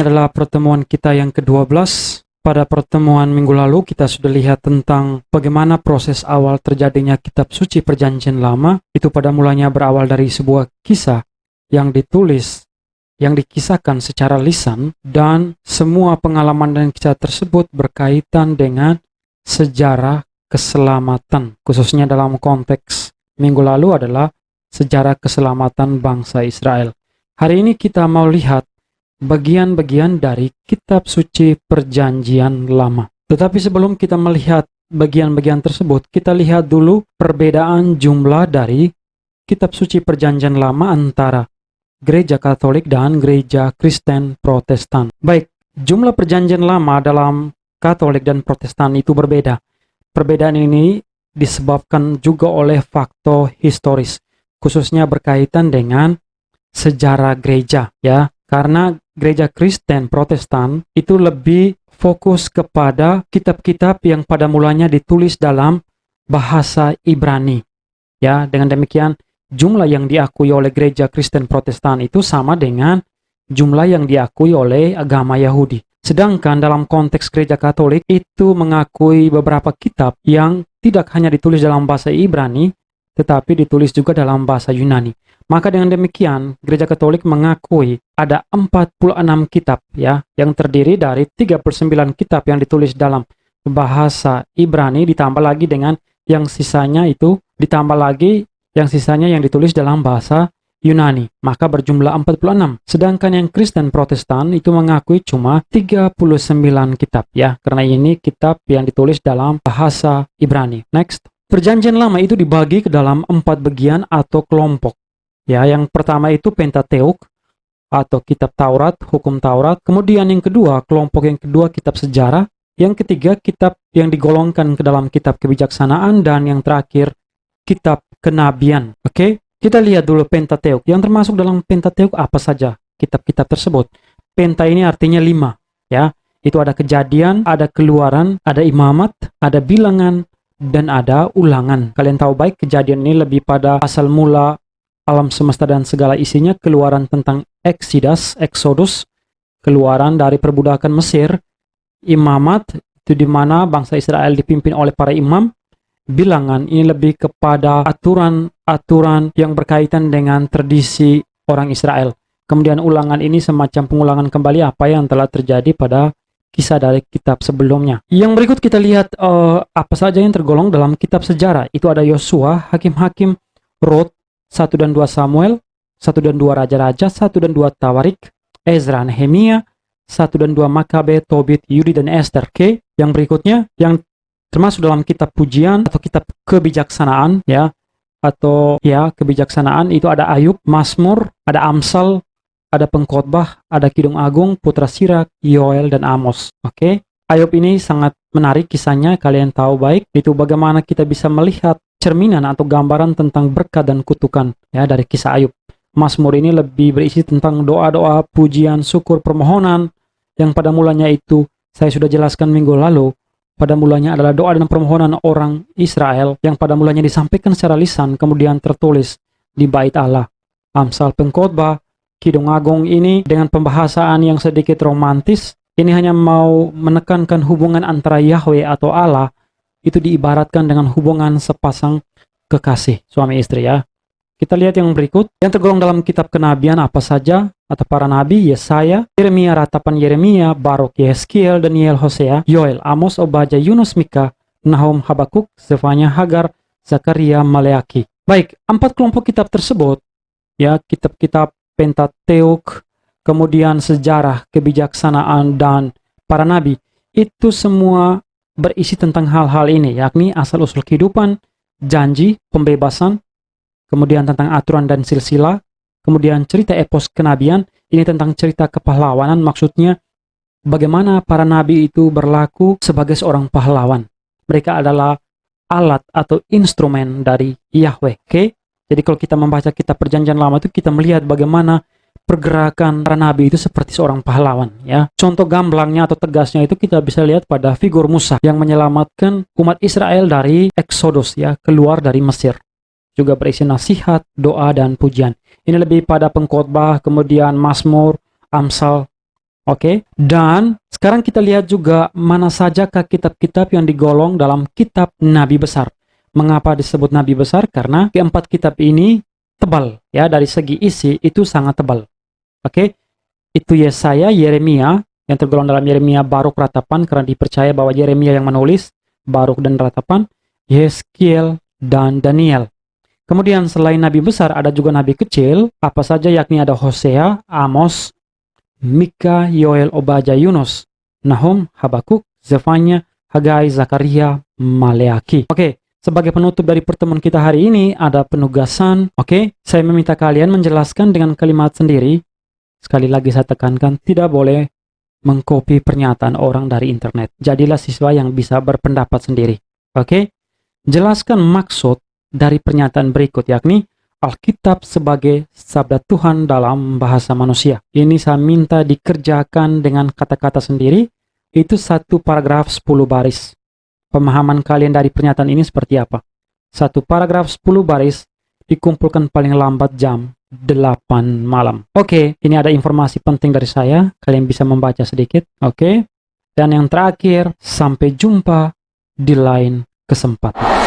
adalah pertemuan kita yang ke-12. Pada pertemuan minggu lalu kita sudah lihat tentang bagaimana proses awal terjadinya kitab suci Perjanjian Lama. Itu pada mulanya berawal dari sebuah kisah yang ditulis, yang dikisahkan secara lisan, dan semua pengalaman dan kisah tersebut berkaitan dengan sejarah keselamatan, khususnya dalam konteks minggu lalu adalah sejarah keselamatan bangsa Israel. Hari ini kita mau lihat bagian-bagian dari kitab suci Perjanjian Lama. Tetapi sebelum kita melihat bagian-bagian tersebut, kita lihat dulu perbedaan jumlah dari kitab suci Perjanjian Lama antara Gereja Katolik dan Gereja Kristen Protestan. Baik, jumlah Perjanjian Lama dalam Katolik dan Protestan itu berbeda. Perbedaan ini disebabkan juga oleh faktor historis, khususnya berkaitan dengan sejarah gereja, ya. Karena gereja Kristen Protestan itu lebih fokus kepada kitab-kitab yang pada mulanya ditulis dalam bahasa Ibrani. Ya, dengan demikian jumlah yang diakui oleh gereja Kristen Protestan itu sama dengan jumlah yang diakui oleh agama Yahudi. Sedangkan dalam konteks gereja Katolik itu mengakui beberapa kitab yang tidak hanya ditulis dalam bahasa Ibrani, tetapi ditulis juga dalam bahasa Yunani. Maka dengan demikian, gereja Katolik mengakui ada 46 kitab ya, yang terdiri dari 39 kitab yang ditulis dalam bahasa Ibrani, ditambah lagi dengan yang sisanya itu, ditambah lagi yang sisanya yang ditulis dalam bahasa Yunani. Maka berjumlah 46. Sedangkan yang Kristen Protestan itu mengakui cuma 39 kitab ya, karena ini kitab yang ditulis dalam bahasa Ibrani. Next. Perjanjian Lama itu dibagi ke dalam 4 bagian atau kelompok. Ya, yang pertama itu Pentateuk atau kitab Taurat, hukum Taurat. Kemudian yang kedua, kelompok yang kedua kitab sejarah. Yang ketiga, kitab yang digolongkan ke dalam kitab kebijaksanaan, dan yang terakhir kitab kenabian. Oke, kita lihat dulu Pentateuk. Yang termasuk dalam Pentateuk apa saja kitab-kitab tersebut? Penta ini artinya 5, ya. Itu ada Kejadian, ada Keluaran, ada Imamat, ada Bilangan, dan ada Ulangan. Kalian tahu baik Kejadian ini lebih pada asal mula alam semesta dan segala isinya, Keluaran tentang Exodus, keluaran dari perbudakan Mesir, Imamat itu di mana bangsa Israel dipimpin oleh para imam, Bilangan ini lebih kepada aturan-aturan yang berkaitan dengan tradisi orang Israel. Kemudian Ulangan ini semacam pengulangan kembali apa yang telah terjadi pada kisah dari kitab sebelumnya. Yang berikut kita lihat apa saja yang tergolong dalam kitab sejarah. Itu ada Yosua, Hakim-Hakim, Rut, 1 dan 2 Samuel, 1 dan 2 Raja-Raja, 1 dan 2 Tawarik, Ezra, Nehemia, 1 dan 2 Makabe, Tobit, Yudi, dan Esther. Oke, yang berikutnya yang termasuk dalam kitab pujian atau kitab kebijaksanaan ya, atau ya kebijaksanaan itu ada Ayub, Mazmur, ada Amsal, ada Pengkhotbah, ada Kidung Agung, Putra Sirak, Yoel, dan Amos. Oke, Ayub ini sangat menarik kisahnya, kalian tahu baik itu bagaimana kita bisa melihat cerminan atau gambaran tentang berkat dan kutukan ya dari kisah Ayub. Mazmur ini lebih berisi tentang doa-doa, pujian, syukur, permohonan yang pada mulanya itu saya sudah jelaskan minggu lalu. Pada mulanya adalah doa dan permohonan orang Israel yang pada mulanya disampaikan secara lisan kemudian tertulis di bait Allah. Amsal, Pengkhotbah, Kidung Agung ini dengan pembahasan yang sedikit romantis, ini hanya mau menekankan hubungan antara Yahweh atau Allah itu diibaratkan dengan hubungan sepasang kekasih suami istri ya. Kita lihat yang berikut. Yang tergolong dalam kitab kenabian apa saja? Atau para nabi, Yesaya, Yeremia, ratapan Yeremia, Baruk, Yeskiel, Daniel, Hosea, Yoel, Amos, Obadya, Yunus, Mika, Nahum, Habakuk, Zefanya, Hagar, Zakaria, Maleaki. Baik, 4 kelompok kitab tersebut ya, kitab-kitab Pentateuk, kemudian sejarah, kebijaksanaan, dan para nabi, itu semua berisi tentang hal-hal ini, yakni asal-usul kehidupan, janji, pembebasan, kemudian tentang aturan dan silsilah, kemudian cerita epos kenabian, ini tentang cerita kepahlawanan, maksudnya bagaimana para nabi itu berlaku sebagai seorang pahlawan. Mereka adalah alat atau instrumen dari Yahweh. Oke? Jadi kalau kita membaca kitab Perjanjian Lama itu kita melihat bagaimana pergerakan para nabi itu seperti seorang pahlawan ya. Contoh gamblangnya atau tegasnya itu kita bisa lihat pada figur Musa yang menyelamatkan umat Israel dari Exodus ya, keluar dari Mesir. Juga berisi nasihat, doa, dan pujian. Ini lebih pada Pengkhotbah, kemudian Mazmur, Amsal, Oke, dan sekarang kita lihat juga mana sajakah kitab-kitab yang digolong dalam kitab Nabi Besar. Mengapa disebut Nabi Besar? Karena keempat kitab ini tebal, ya, dari segi isi itu sangat tebal. Oke, itu Yesaya, Yeremia, yang tergolong dalam Yeremia, Baruk, Ratapan, karena dipercaya bahwa Yeremia yang menulis, Baruk dan Ratapan, Yeskiel, dan Daniel. Kemudian selain Nabi Besar, ada juga Nabi kecil, apa saja, yakni ada Hosea, Amos, Mika, Yoel, Obadya, Yunus, Nahum, Habakuk, Zefanya, Hagai, Zakaria, Maleaki. Oke, sebagai penutup dari pertemuan kita hari ini, ada penugasan. Oke, saya meminta kalian menjelaskan dengan kalimat sendiri. Sekali lagi saya tekankan, tidak boleh mengcopy pernyataan orang dari internet. Jadilah siswa yang bisa berpendapat sendiri. Oke, jelaskan maksud dari pernyataan berikut, yakni Alkitab sebagai sabda Tuhan dalam bahasa manusia. Ini saya minta dikerjakan dengan kata-kata sendiri. Itu satu paragraf 10 baris. Pemahaman kalian dari pernyataan ini seperti apa? Satu paragraf 10 baris dikumpulkan paling lambat jam 8 malam. Oke, ini ada informasi penting dari saya. Kalian bisa membaca sedikit. Oke. Dan yang terakhir, sampai jumpa di lain kesempatan.